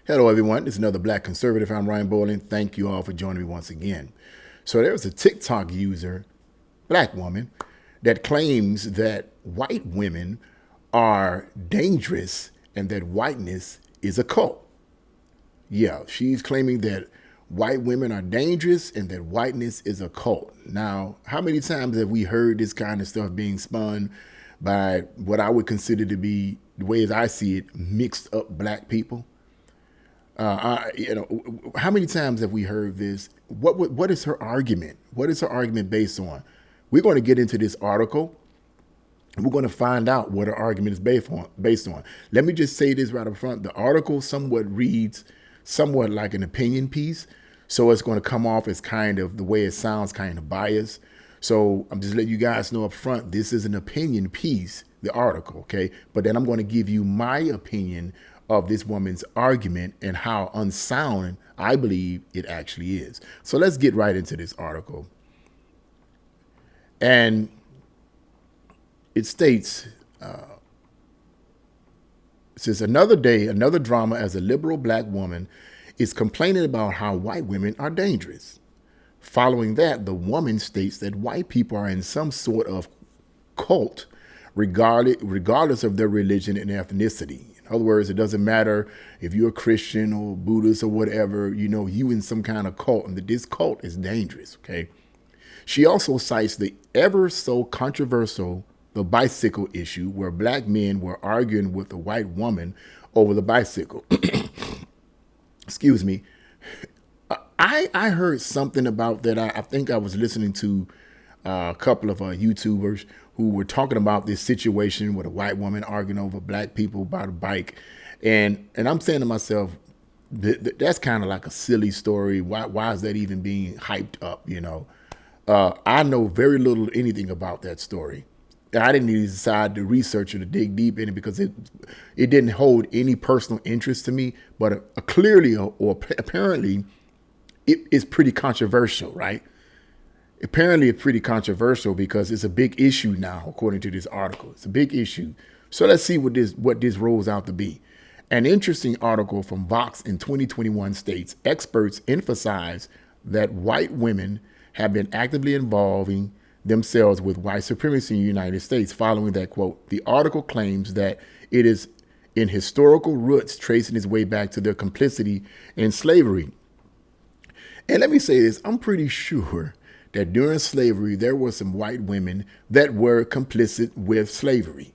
Hello, everyone. It's another Black Conservative. I'm Ryan Bowling. Thank you all for joining me once again. So there was a TikTok user, black woman, that claims that white women are dangerous and that whiteness is a cult. Yeah, she's claiming that white women are dangerous and that whiteness is a cult. Now, how many times have we heard this kind of stuff being spun by what I would consider to be, the way as I see it, mixed up black people? How many times have we heard this? What is her argument? What is her argument based on? We're going to get into this article. We're going to find out what her argument is based on. Let me just say this right up front. The article somewhat reads somewhat like an opinion piece. So it's going to come off as kind of, the way it sounds, kind of biased. So I'm just letting you guys know up front, this is an opinion piece, the article, okay? But then I'm going to give you my opinion of this woman's argument and how unsound I believe it actually is. So let's get right into this article. And it states, it says, another day, another drama as a liberal black woman is complaining about how white women are dangerous. Following that, the woman states that white people are in some sort of cult, regardless of their religion and ethnicity. In other words, it doesn't matter if you're a Christian or Buddhist or whatever, you in some kind of cult, and that this cult is dangerous, okay? She also cites the ever so controversial the bicycle issue, where black men were arguing with a white woman over the bicycle. Excuse me. I heard something about that. I think I was listening to a couple of YouTubers who were talking about this situation with a white woman arguing over black people about a bike. And I'm saying to myself, that's kind of like a silly story. Why is that even being hyped up? I know very little anything about that story. I didn't even decide to research or to dig deep in it because it didn't hold any personal interest to me. But clearly or apparently, it is pretty controversial, right? Apparently, it's pretty controversial because it's a big issue now, according to this article. It's a big issue. So let's see what this rolls out to be. An interesting article from Vox in 2021 states experts emphasize that white women have been actively involving themselves with white supremacy in the United States. Following that quote, the article claims that it is in historical roots tracing its way back to their complicity in slavery. And let me say this, I'm pretty sure that during slavery, there were some white women that were complicit with slavery.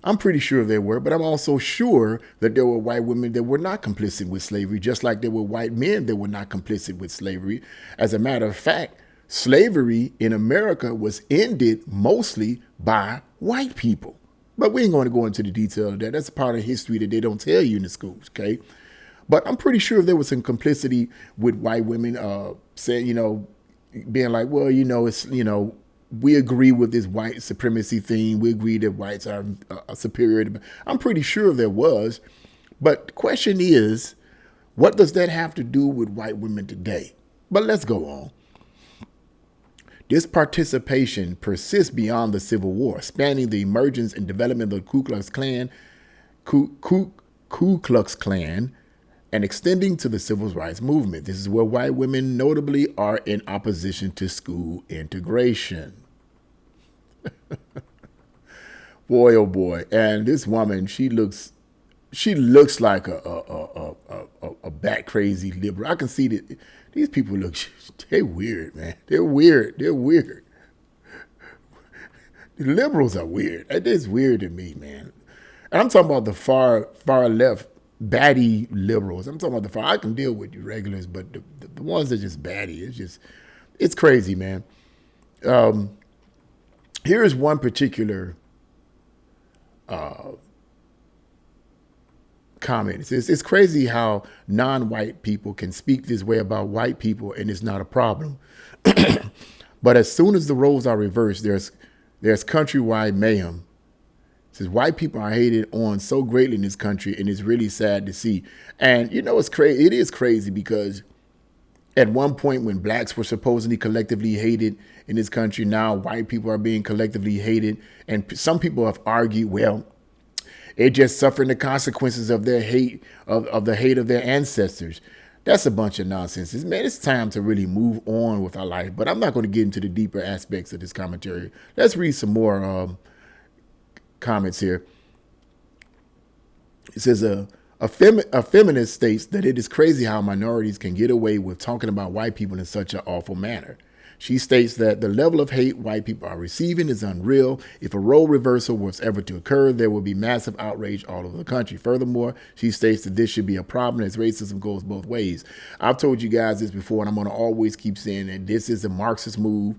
I'm pretty sure there were, but I'm also sure that there were white women that were not complicit with slavery, just like there were white men that were not complicit with slavery. As a matter of fact, slavery in America was ended mostly by white people. But we ain't going to go into the detail of that. That's a part of history that they don't tell you in the schools, okay? But I'm pretty sure there was some complicity with white women saying, being like, well, it's, we agree with this white supremacy thing. We agree that whites are superior. I'm pretty sure there was. But the question is, what does that have to do with white women today? But let's go on. This participation persists beyond the Civil War, spanning the emergence and development of the Ku Klux Klan, and extending to the Civil Rights Movement. This is where white women notably are in opposition to school integration. Boy, oh boy. And this woman, she looks like a bat crazy liberal. I can see that these people they're weird, man. They're weird. The liberals are weird. That is weird to me, man. And I'm talking about the far left, batty liberals. I'm talking about I can deal with the regulars, but the ones that are just batty, it's crazy, man. Here's one particular comment. It says, it's crazy how non-white people can speak this way about white people and it's not a problem. But as soon as the roles are reversed, there's countrywide mayhem. It says white people are hated on so greatly in this country, and it's really sad to see. And it's crazy. It is crazy because at one point when blacks were supposedly collectively hated in this country, now white people are being collectively hated. And some people have argued, well, They're just suffering the consequences of their hate, of the hate of their ancestors. That's a bunch of nonsense. Man, it's time to really move on with our life. But I'm not going to get into the deeper aspects of this commentary. Let's read some more comments here. It says a feminist states that it is crazy how minorities can get away with talking about white people in such an awful manner. She states that the level of hate white people are receiving is unreal. If a role reversal was ever to occur, there will be massive outrage all over the country. Furthermore, she states that this should be a problem as racism goes both ways. I've told you guys this before, and I'm going to always keep saying that this is a Marxist move.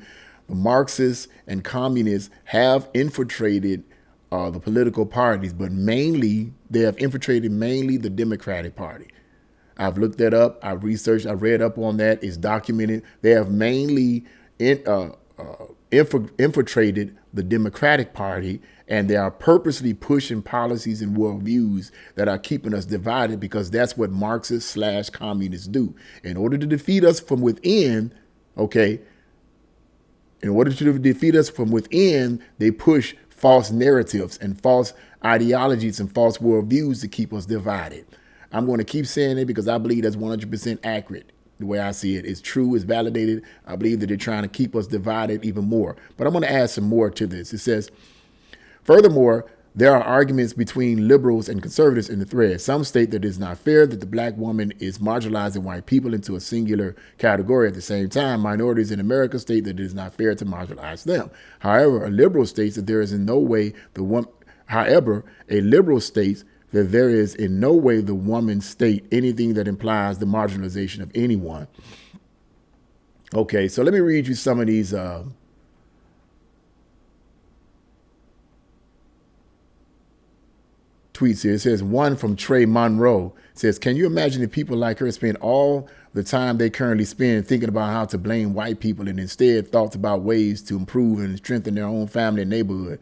The Marxists and communists have infiltrated the political parties, but mainly they have infiltrated mainly the Democratic Party. I've looked that up. I've researched. I've read up on that. It's documented. They have mainly infiltrated the Democratic Party, and they are purposely pushing policies and worldviews that are keeping us divided, because that's what Marxists/communists do. In order to defeat us from within, okay, in order to defeat us from within, they push false narratives and false ideologies and false worldviews to keep us divided. I'm going to keep saying it because I believe that's 100% accurate. The way I see it, it's true, it's validated. I believe that they're trying to keep us divided even more. But I'm going to add some more to this. It says, furthermore, there are arguments between liberals and conservatives in the thread. Some state that it is not fair that the black woman is marginalizing white people into a singular category. At the same time, minorities in America state that it is not fair to marginalize them. However, a liberal states that there is in no way the woman. However, a liberal states that there is in no way the woman state anything that implies the marginalization of anyone. Okay, so let me read you some of these tweets here. It says, one from Trey Monroe says, can you imagine if people like her spend all the time they currently spend thinking about how to blame white people and instead thoughts about ways to improve and strengthen their own family and neighborhood?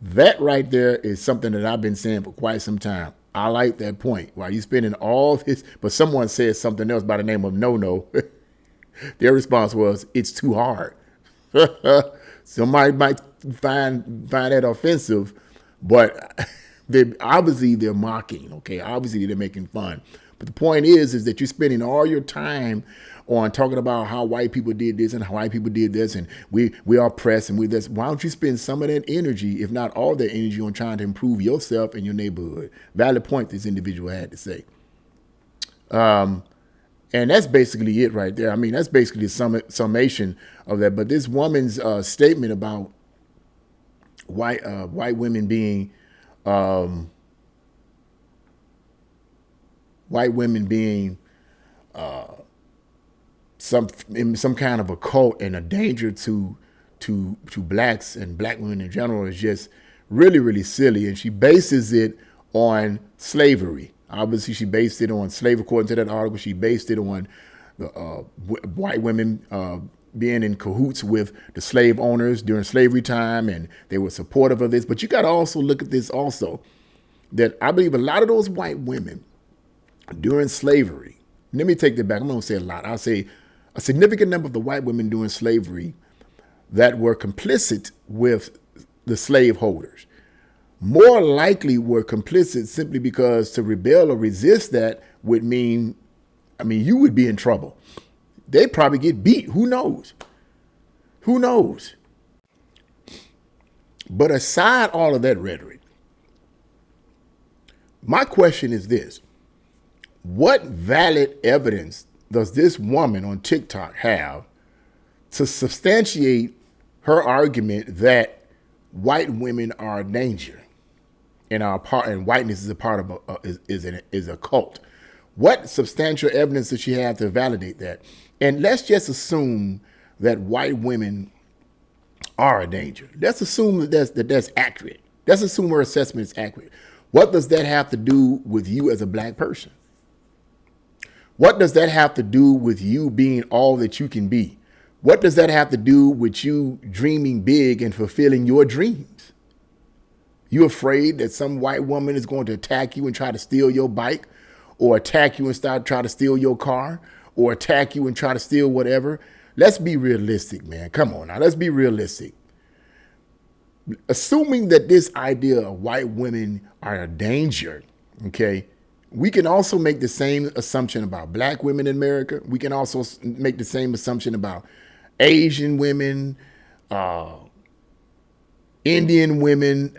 That right there is something that I've been saying for quite some time. I like that point. While you spending all this, but someone said something else by the name of No. Their response was, it's too hard. Somebody might find that offensive, but they're mocking. Okay, obviously they're making fun. But the point is that you're spending all your time on talking about how white people did this and how white people did this, and we are oppressed and we this. Why don't you spend some of that energy, if not all that energy, on trying to improve yourself and your neighborhood? Valid point this individual had to say. And that's basically it right there. I mean, that's basically the summation of that. But this woman's statement about white women being some kind of a cult and a danger to blacks and black women in general is just really, really silly. And she bases it on slavery. Obviously, she based it on slavery. According to that article, she based it on the white women being in cahoots with the slave owners during slavery time, and they were supportive of this. But you got to also look at this also, that I believe a lot of those white women during slavery, let me take that back. I'm going to say a lot. I'll say a significant number of the white women during slavery that were complicit with the slave holders more likely were complicit simply because to rebel or resist that would mean, you would be in trouble. They'd probably get beat. Who knows? Who knows? But aside all of that rhetoric, my question is this. What valid evidence does this woman on TikTok have to substantiate her argument that white women are a danger and whiteness is a part of is a cult? What substantial evidence does she have to validate that? And let's just assume that white women are a danger. Let's assume that that's accurate. Let's assume her assessment is accurate. What does that have to do with you as a black person? What does that have to do with you being all that you can be? What does that have to do with you dreaming big and fulfilling your dreams? You afraid that some white woman is going to attack you and try to steal your bike, or attack you and try to steal your car, or attack you and try to steal whatever? Let's be realistic, man. Come on now. Let's be realistic. assuming that this idea of white women are a danger, okay, we can also make the same assumption about black women in America. We can also make the same assumption about Asian women, uh, Indian women,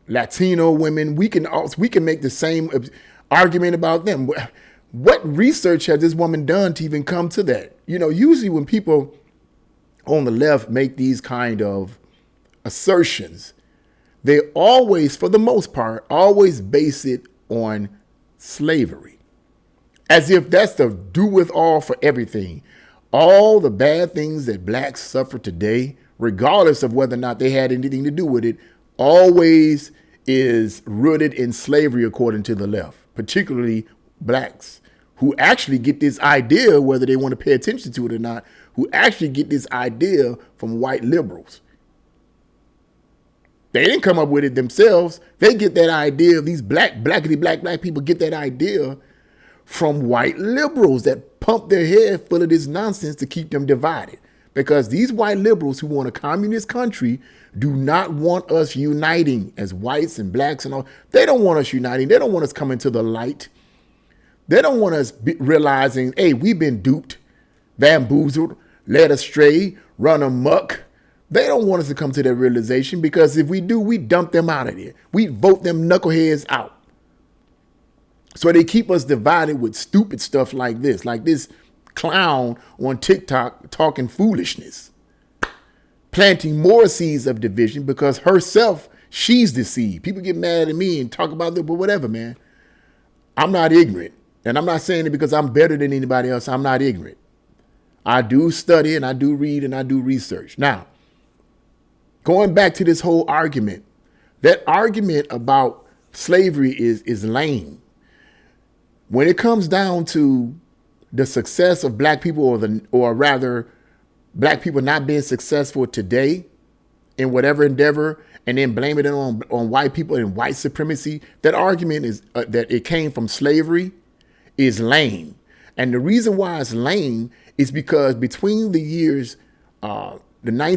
Latino women. We can make the same argument about them. What research has this woman done to even come to that? Usually when people on the left make these kind of assertions, they always, for the most part, always base it on slavery, as if that's the do with all for everything. All the bad things that blacks suffer today, regardless of whether or not they had anything to do with it, always is rooted in slavery, according to the left, particularly blacks, who actually get this idea, whether they want to pay attention to it or not, who actually get this idea from white liberals. They didn't come up with it themselves. They get that idea, these black people get that idea from white liberals that pump their head full of this nonsense to keep them divided. Because these white liberals who want a communist country do not want us uniting as whites and blacks and all. They don't want us uniting. They don't want us coming to the light. They don't want us realizing, hey, we've been duped, bamboozled, led astray, run amok. They don't want us to come to that realization, because if we do, we dump them out of there. We vote them knuckleheads out. So they keep us divided with stupid stuff like this clown on TikTok talking foolishness, planting more seeds of division because herself, she's deceived. People get mad at me and talk about that, but whatever, man. I'm not ignorant. And I'm not saying it because I'm better than anybody else. I'm not ignorant. I do study and I do read and I do research. Now, going back to this whole argument, that argument about slavery is lame. When it comes down to the success of black people, or rather black people not being successful today in whatever endeavor, and then blaming it on white people and white supremacy, that argument is that it came from slavery is lame. And the reason why it's lame is because between the years all the way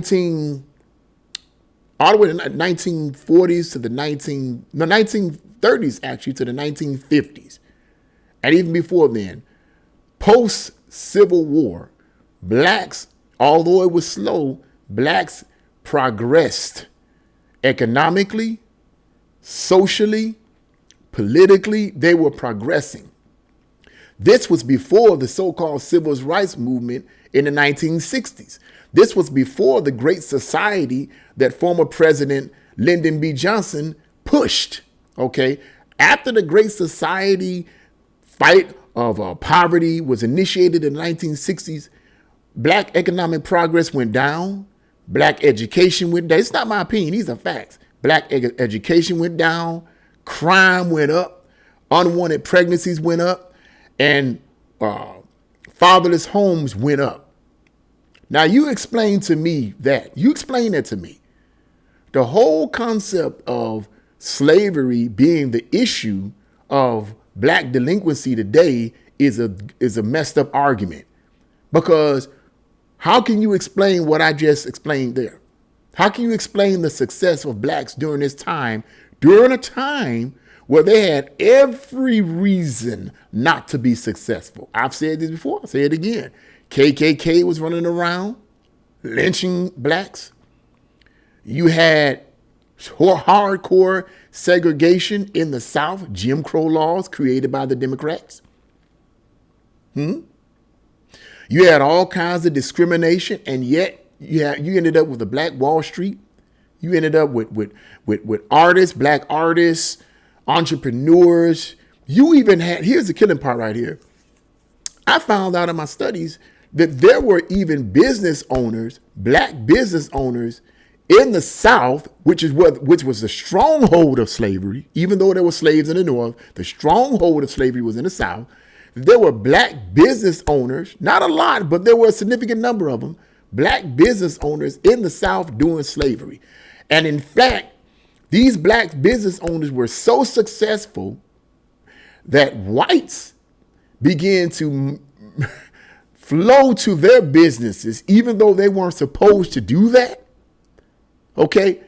to the 1940s to the 1930s, actually, to the 1950s, and even before then, post-Civil War, blacks, although it was slow, blacks progressed economically, socially, politically. They were progressing. This was before the so-called civil rights movement in the 1960s. This was before the Great Society that former President Lyndon B. Johnson pushed. Okay, after the Great Society fight of poverty was initiated in the 1960s, black economic progress went down. Black education went down. It's not my opinion. These are facts. Black education went down. Crime went up. Unwanted pregnancies went up. And fatherless homes went up. Now, you explain to me that. You explain that to me. The whole concept of slavery being the issue of black delinquency today is a messed up argument. Because how can you explain what I just explained there? How can you explain the success of blacks during this time, during a time where they had every reason not to be successful? I've said this before. I'll say it again. KKK was running around lynching blacks. You had hardcore segregation in the South, Jim Crow laws created by the Democrats. You had all kinds of discrimination, and yet you ended up with a Black Wall Street. You ended up with artists, black artists, entrepreneurs. You even had, here's the killing part right here. I found out in my studies that there were even business owners, black business owners in the South, which was the stronghold of slavery. Even though there were slaves in the North, the stronghold of slavery was in the South. There were black business owners, not a lot, but there were a significant number of them, black business owners in the South doing slavery. And in fact, these black business owners were so successful that whites began to flow to their businesses, even though they weren't supposed to do that. Okay?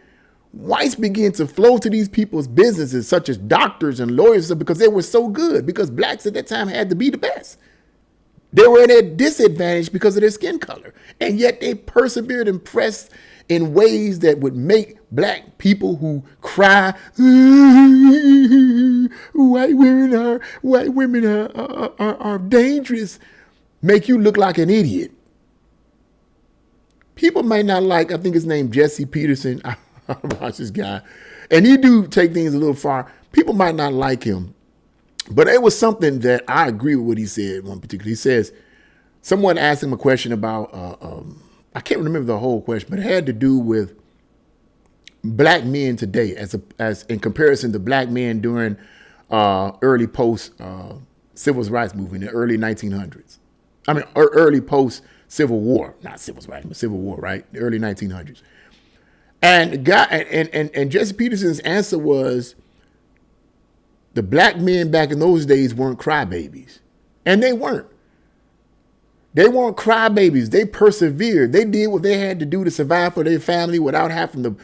Whites began to flow to these people's businesses, such as doctors and lawyers, because they were so good, because blacks at that time had to be the best. They were at a disadvantage because of their skin color. And yet they persevered and pressed in ways that would make black people who cry, white women are dangerous, make you look like an idiot. People might not like, I think his name Jesse Peterson. I watch this guy. And he do take things a little far. People might not like him. But it was something that I agree with what he said one particular. He says, someone asked him a question about, I can't remember the whole question, but it had to do with black men today as in comparison to black men during early post civil rights movement in the early 1900s. I mean, early post Civil War, not civil rights, but Civil War, right? The early 1900s. And the guy and Jesse Peterson's answer was, the black men back in those days weren't crybabies. And they weren't. They weren't crybabies. They persevered. They did what they had to do to survive for their family without having to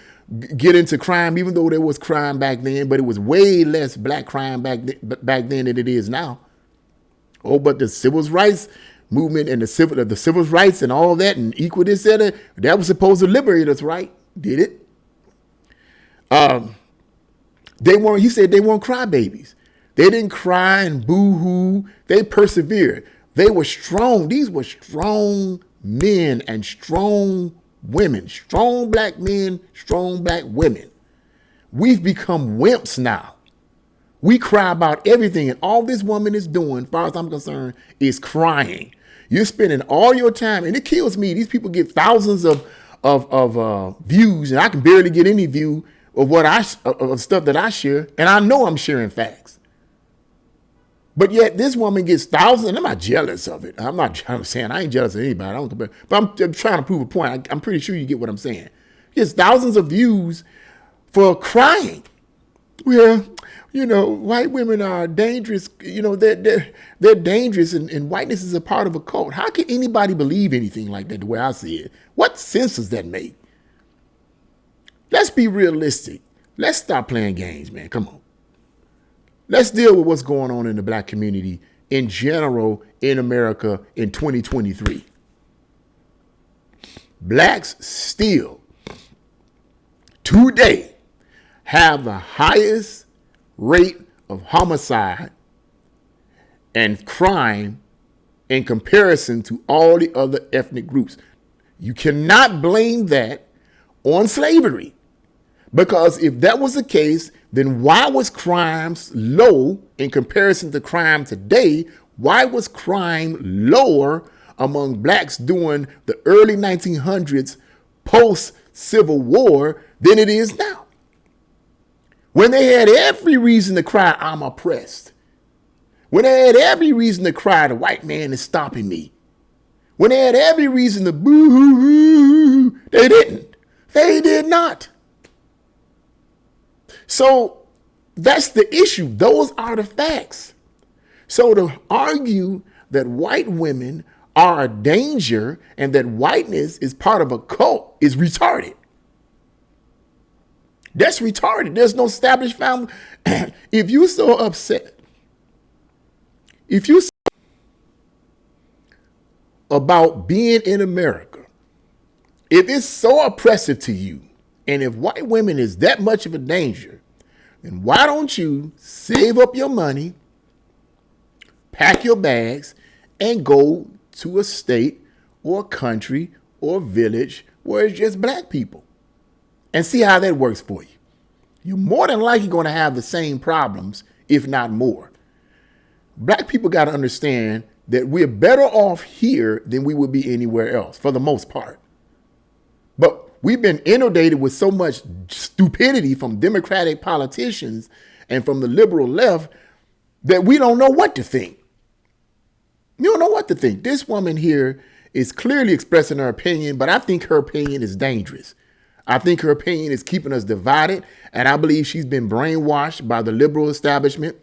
get into crime, even though there was crime back then, but it was way less black crime back then than it is now. Oh, but the civil rights movement and the civil rights and all that and equal this, that was supposed to liberate us, right? Did it? He said they weren't crybabies. They didn't cry and boo-hoo. They persevered. They were strong. These were strong men and strong women. Strong black men, strong black women. We've become wimps now. We cry about everything, and all this woman is doing, as far as I'm concerned, is crying. You're spending all your time, and it kills me. These people get thousands of views, and I can barely get any view of of stuff that I share, and I know I'm sharing facts. But yet this woman gets thousands, and I'm not jealous of it. I'm saying I ain't jealous of anybody. I don't compare, but I'm trying to prove a point. I'm pretty sure you get what I'm saying. Gets thousands of views for crying. Well, white women are dangerous. They're dangerous, and whiteness is a part of a cult. How can anybody believe anything like that the way I see it? What sense does that make? Let's be realistic. Let's stop playing games, man. Come on. Let's deal with what's going on in the black community in general in America in 2023. Blacks still today have the highest rate of homicide and crime in comparison to all the other ethnic groups. You cannot blame that on slavery, because if that was the case, then why was crime low in comparison to crime today? Why was crime lower among blacks during the early 1900s post-Civil War than it is now? When they had every reason to cry, I'm oppressed. When they had every reason to cry, the white man is stopping me. When they had every reason to boo-hoo, they didn't. They did not. So that's the issue. Those are the facts. So to argue that white women are a danger and that whiteness is part of a cult is retarded. That's retarded. There's no established family. If you're so upset, if you about being in America, if it's so oppressive to you, and if white women is that much of a danger, then why don't you save up your money, pack your bags, and go to a state or a country or a village where it's just black people and see how that works for you. You're more than likely going to have the same problems, if not more. Black people got to understand that we're better off here than we would be anywhere else, for the most part. But we've been inundated with so much stupidity from Democratic politicians and from the liberal left that we don't know what to think. You don't know what to think. This woman here is clearly expressing her opinion, but I think her opinion is dangerous. I think her opinion is keeping us divided, and I believe she's been brainwashed by the liberal establishment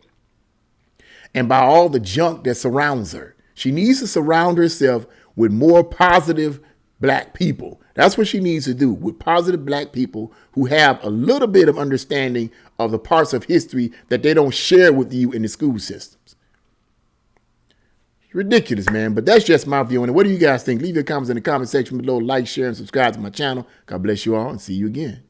and by all the junk that surrounds her. She needs to surround herself with more positive black people. That's what she needs to do, with positive black people who have a little bit of understanding of the parts of history that they don't share with you in the school systems. It's ridiculous, man, but that's just my view on it. What do you guys think? Leave your comments in the comment section below. Like, share, and subscribe to my channel. God bless you all, and see you again.